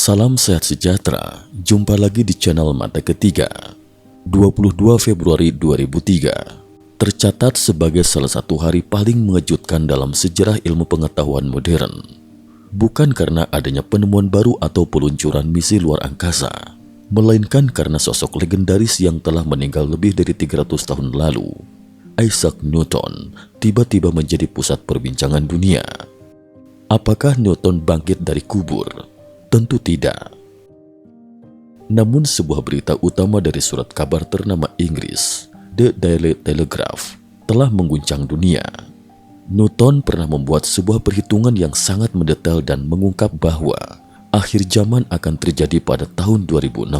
Salam sehat sejahtera, jumpa lagi di channel Mata Ketiga. 22 Februari 2003 tercatat sebagai salah satu hari paling mengejutkan dalam sejarah ilmu pengetahuan modern. Bukan karena adanya penemuan baru atau peluncuran misi luar angkasa, melainkan karena sosok legendaris yang telah meninggal lebih dari 300 tahun lalu, Isaac Newton, tiba-tiba menjadi pusat perbincangan dunia. Apakah Newton bangkit dari kubur? Tentu tidak. Namun sebuah berita utama dari surat kabar ternama Inggris, The Daily Telegraph, telah mengguncang dunia. Newton pernah membuat sebuah perhitungan yang sangat mendetail dan mengungkap bahwa akhir zaman akan terjadi pada tahun 2060.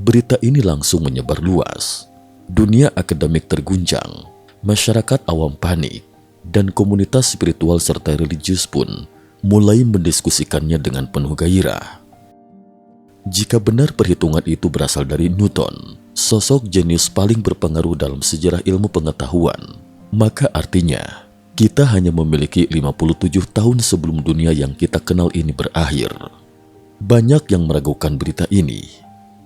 Berita ini langsung menyebar luas. Dunia akademik terguncang, masyarakat awam panik, dan komunitas spiritual serta religius pun mulai mendiskusikannya dengan penuh gairah. Jika benar perhitungan itu berasal dari Newton, sosok jenius paling berpengaruh dalam sejarah ilmu pengetahuan, maka artinya kita hanya memiliki 57 tahun sebelum dunia yang kita kenal ini berakhir. Banyak yang meragukan berita ini,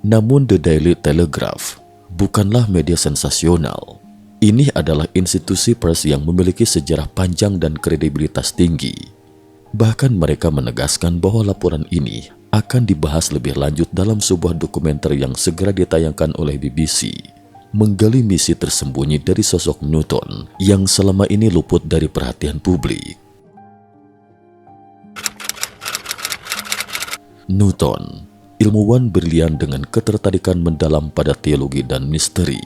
namun The Daily Telegraph bukanlah media sensasional. Ini adalah institusi pers yang memiliki sejarah panjang dan kredibilitas tinggi. Bahkan mereka menegaskan bahwa laporan ini akan dibahas lebih lanjut dalam sebuah dokumenter yang segera ditayangkan oleh BBC, menggali misi tersembunyi dari sosok Newton yang selama ini luput dari perhatian publik. Newton, ilmuwan brilian dengan ketertarikan mendalam pada teologi dan misteri.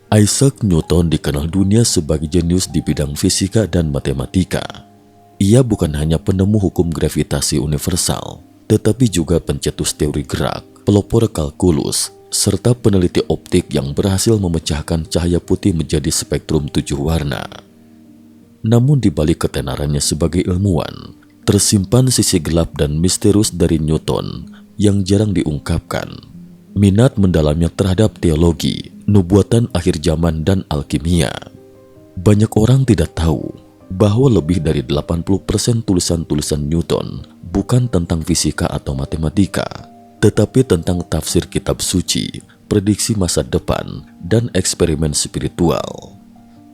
Isaac Newton dikenal dunia sebagai jenius di bidang fisika dan matematika. Ia bukan hanya penemu hukum gravitasi universal, tetapi juga pencetus teori gerak, pelopor kalkulus, serta peneliti optik yang berhasil memecahkan cahaya putih menjadi spektrum 7 warna. Namun di balik ketenarannya sebagai ilmuwan, tersimpan sisi gelap dan misterius dari Newton yang jarang diungkapkan. Minat mendalamnya terhadap teologi, nubuatan akhir zaman, dan alkimia. Banyak orang tidak tahu bahwa lebih dari 80% tulisan-tulisan Newton bukan tentang fisika atau matematika, tetapi tentang tafsir kitab suci, prediksi masa depan, dan eksperimen spiritual.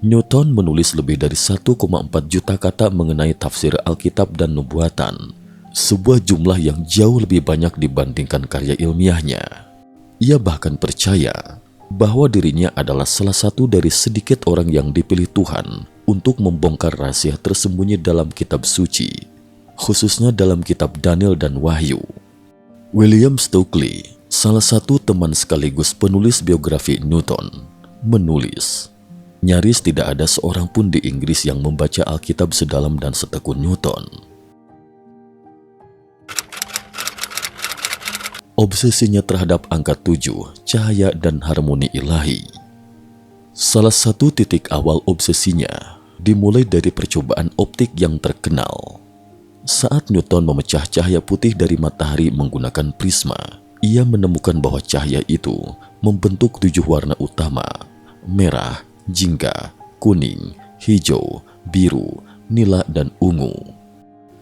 Newton menulis lebih dari 1,4 juta kata mengenai tafsir Alkitab dan nubuatan, sebuah jumlah yang jauh lebih banyak dibandingkan karya ilmiahnya. Ia bahkan percaya bahwa dirinya adalah salah satu dari sedikit orang yang dipilih Tuhan untuk membongkar rahasia tersembunyi dalam kitab suci, khususnya dalam kitab Daniel dan Wahyu. William Stokely, salah satu teman sekaligus penulis biografi Newton, menulis, nyaris tidak ada seorang pun di Inggris yang membaca Alkitab sedalam dan setekun Newton. Obsesinya terhadap angka 7, cahaya dan harmoni ilahi. Salah satu titik awal obsesinya dimulai dari percobaan optik yang terkenal. Saat Newton memecah cahaya putih dari matahari menggunakan prisma, ia menemukan bahwa cahaya itu membentuk 7 warna utama: merah, jingga, kuning, hijau, biru, nila, dan ungu.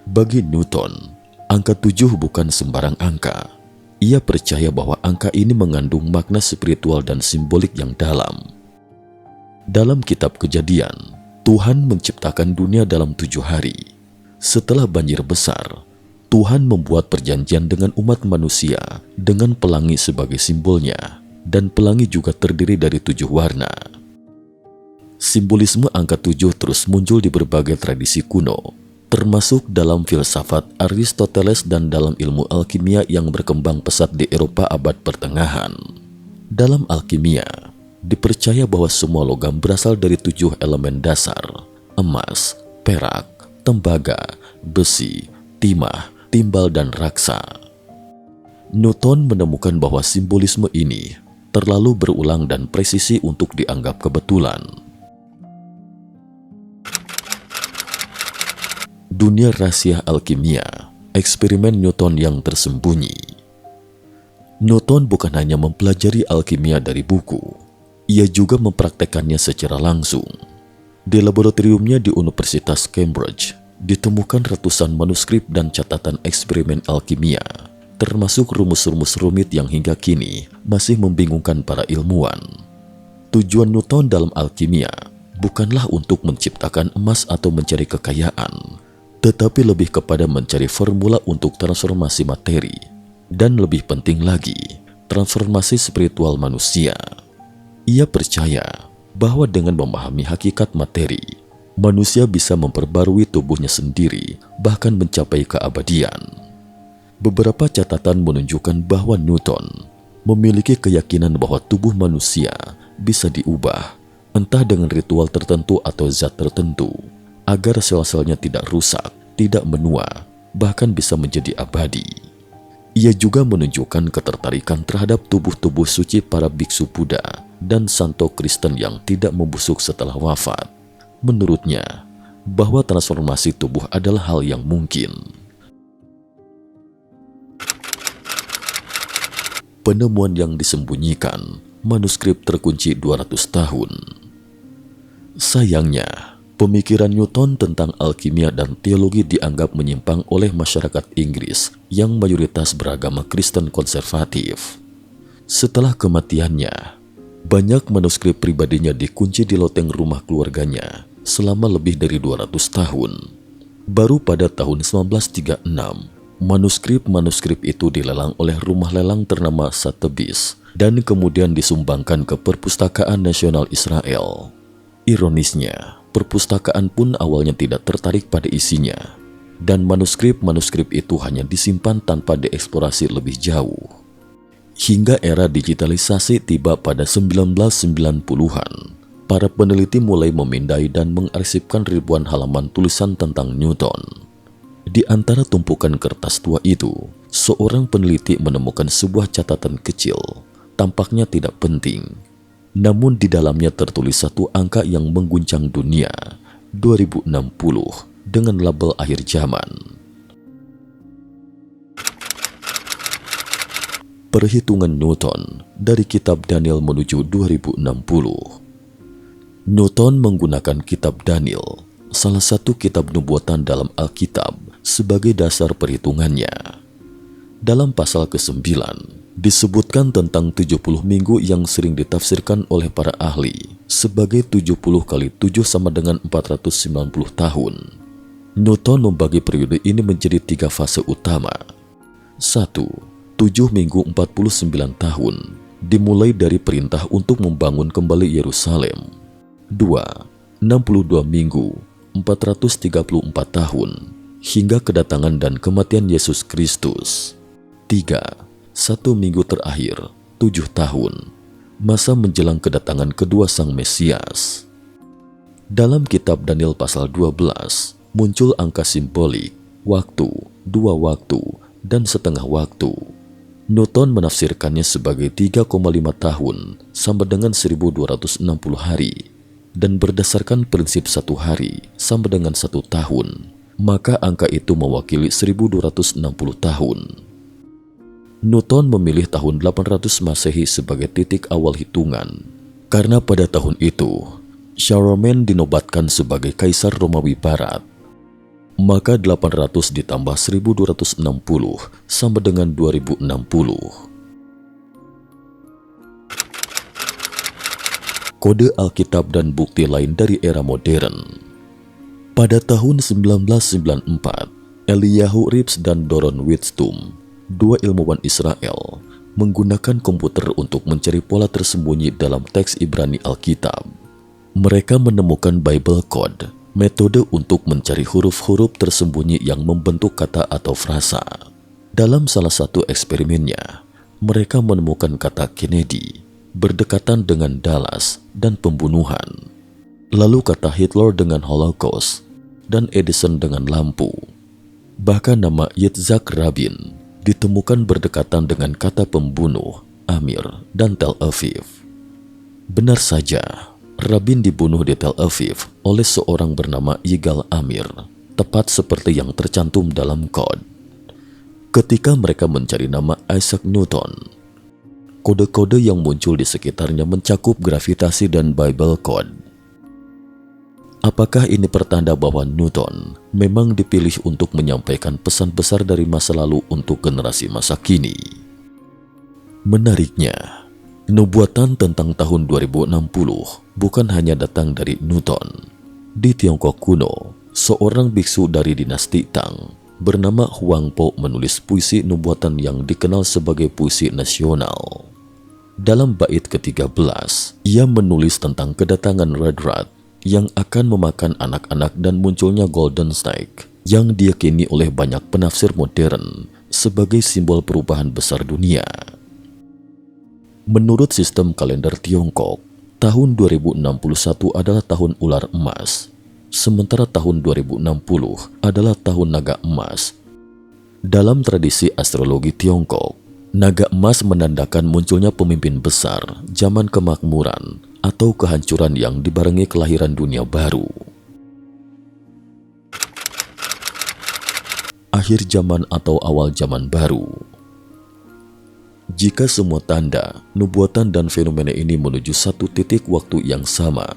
Bagi Newton, angka 7 bukan sembarang angka. Ia percaya bahwa angka ini mengandung makna spiritual dan simbolik yang dalam. Dalam kitab Kejadian, Tuhan menciptakan dunia dalam 7 hari. Setelah banjir besar, Tuhan membuat perjanjian dengan umat manusia dengan pelangi sebagai simbolnya, dan pelangi juga terdiri dari 7 warna. Simbolisme angka 7 terus muncul di berbagai tradisi kuno, termasuk dalam filsafat Aristoteles dan dalam ilmu alkimia yang berkembang pesat di Eropa abad pertengahan. Dalam alkimia, dipercaya bahwa semua logam berasal dari 7 elemen dasar: emas, perak, tembaga, besi, timah, timbal, dan raksa. Newton menemukan bahwa simbolisme ini terlalu berulang dan presisi untuk dianggap kebetulan. Dunia rahasia alkimia, eksperimen Newton yang tersembunyi. Newton bukan hanya mempelajari alkimia dari buku, ia juga mempraktekannya secara langsung. Di laboratoriumnya di Universitas Cambridge, ditemukan ratusan manuskrip dan catatan eksperimen alkimia, termasuk rumus-rumus rumit yang hingga kini masih membingungkan para ilmuwan. Tujuan Newton dalam alkimia bukanlah untuk menciptakan emas atau mencari kekayaan, tetapi lebih kepada mencari formula untuk transformasi materi, dan lebih penting lagi, transformasi spiritual manusia. Ia percaya bahwa dengan memahami hakikat materi, manusia bisa memperbarui tubuhnya sendiri, bahkan mencapai keabadian. Beberapa catatan menunjukkan bahwa Newton memiliki keyakinan bahwa tubuh manusia bisa diubah, entah dengan ritual tertentu atau zat tertentu, agar sel-selnya tidak rusak, tidak menua, bahkan bisa menjadi abadi. Ia juga menunjukkan ketertarikan terhadap tubuh-tubuh suci para biksu Buddha dan santo Kristen yang tidak membusuk setelah wafat. Menurutnya, bahwa transformasi tubuh adalah hal yang mungkin. Penemuan yang disembunyikan, manuskrip terkunci 200 tahun. Sayangnya, pemikiran Newton tentang alkimia dan teologi dianggap menyimpang oleh masyarakat Inggris yang mayoritas beragama Kristen konservatif. Setelah kematiannya, banyak manuskrip pribadinya dikunci di loteng rumah keluarganya selama lebih dari 200 tahun. Baru pada tahun 1936, manuskrip-manuskrip itu dilelang oleh rumah lelang ternama Sotheby's dan kemudian disumbangkan ke Perpustakaan Nasional Israel. Ironisnya, perpustakaan pun awalnya tidak tertarik pada isinya, dan manuskrip-manuskrip itu hanya disimpan tanpa dieksplorasi lebih jauh. Hingga era digitalisasi tiba pada 1990-an, para peneliti mulai memindai dan mengarsipkan ribuan halaman tulisan tentang Newton. Di antara tumpukan kertas tua itu, seorang peneliti menemukan sebuah catatan kecil, tampaknya tidak penting. Namun di dalamnya tertulis satu angka yang mengguncang dunia, 2060, dengan label akhir zaman. Perhitungan Newton dari kitab Daniel menuju 2060. Newton menggunakan kitab Daniel, salah satu kitab nubuatan dalam Alkitab, sebagai dasar perhitungannya. Dalam pasal ke-9, disebutkan tentang 70 minggu yang sering ditafsirkan oleh para ahli sebagai 70 kali 7 sama dengan 490 tahun. Newton membagi periode ini menjadi 3 fase utama. 1. 7 minggu 49 tahun, dimulai dari perintah untuk membangun kembali Yerusalem. 2. 62 minggu, 434 tahun, hingga kedatangan dan kematian Yesus Kristus. 3. 1 minggu terakhir, 7 tahun, masa menjelang kedatangan kedua Sang Mesias. Dalam kitab Daniel pasal 12, muncul angka simbolik, waktu, 2 waktu, dan setengah waktu. Newton menafsirkannya sebagai 3,5 tahun sama dengan 1260 hari, dan berdasarkan prinsip 1 hari sama dengan 1 tahun, maka angka itu mewakili 1260 tahun. Newton memilih tahun 800 Masehi sebagai titik awal hitungan, karena pada tahun itu, Charlemagne dinobatkan sebagai Kaisar Romawi Barat. Maka 800 ditambah 1260 sama dengan 2060. Kode Alkitab dan bukti lain dari era modern. Pada tahun 1994, Eliyahu Rips dan Doron Witztum, 2 ilmuwan Israel, menggunakan komputer untuk mencari pola tersembunyi dalam teks Ibrani Alkitab. Mereka menemukan Bible Code, metode untuk mencari huruf-huruf tersembunyi yang membentuk kata atau frasa. Dalam salah satu eksperimennya, mereka menemukan kata Kennedy berdekatan dengan Dallas dan pembunuhan, lalu kata Hitler dengan Holocaust, dan Edison dengan lampu. Bahkan nama Yitzhak Rabin ditemukan berdekatan dengan kata pembunuh, Amir, dan Tel Aviv. Benar saja, Rabin dibunuh di Tel Aviv oleh seorang bernama Yigal Amir, tepat seperti yang tercantum dalam kode. Ketika mereka mencari nama Isaac Newton, kode-kode yang muncul di sekitarnya mencakup gravitasi dan Bible Code. Apakah ini pertanda bahwa Newton memang dipilih untuk menyampaikan pesan besar dari masa lalu untuk generasi masa kini? Menariknya, nubuatan tentang tahun 2060 bukan hanya datang dari Newton. Di Tiongkok kuno, seorang biksu dari dinasti Tang bernama Huang Po menulis puisi nubuatan yang dikenal sebagai puisi nasional. Dalam bait ke-13, ia menulis tentang kedatangan Red Rat yang akan memakan anak-anak dan munculnya Golden Snake yang diyakini oleh banyak penafsir modern sebagai simbol perubahan besar dunia. Menurut sistem kalender Tiongkok, tahun 2061 adalah tahun ular emas, sementara tahun 2060 adalah tahun naga emas. Dalam tradisi astrologi Tiongkok, naga emas menandakan munculnya pemimpin besar, zaman kemakmuran, atau kehancuran yang dibarengi kelahiran dunia baru. Akhir zaman atau awal zaman baru. Jika semua tanda, nubuatan dan fenomena ini menuju satu titik waktu yang sama,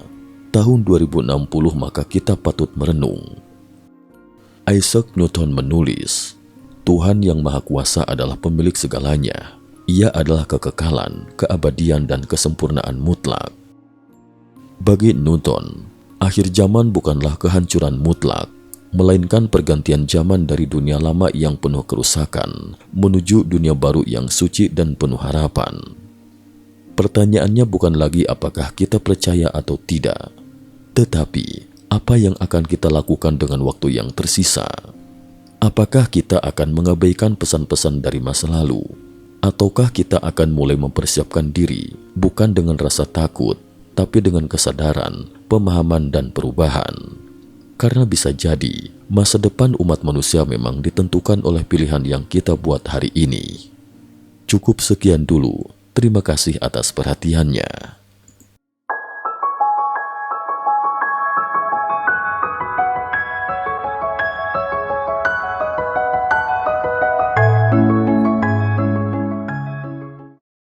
tahun 2060, maka kita patut merenung. Isaac Newton menulis, Tuhan yang Maha Kuasa adalah pemilik segalanya. Ia adalah kekekalan, keabadian, dan kesempurnaan mutlak. Bagi Newton, akhir zaman bukanlah kehancuran mutlak, melainkan pergantian zaman dari dunia lama yang penuh kerusakan menuju dunia baru yang suci dan penuh harapan. Pertanyaannya bukan lagi apakah kita percaya atau tidak, tetapi apa yang akan kita lakukan dengan waktu yang tersisa. Apakah kita akan mengabaikan pesan-pesan dari masa lalu, ataukah kita akan mulai mempersiapkan diri bukan dengan rasa takut, tapi dengan kesadaran, pemahaman, dan perubahan. Karena bisa jadi, masa depan umat manusia memang ditentukan oleh pilihan yang kita buat hari ini. Cukup sekian dulu. Terima kasih atas perhatiannya.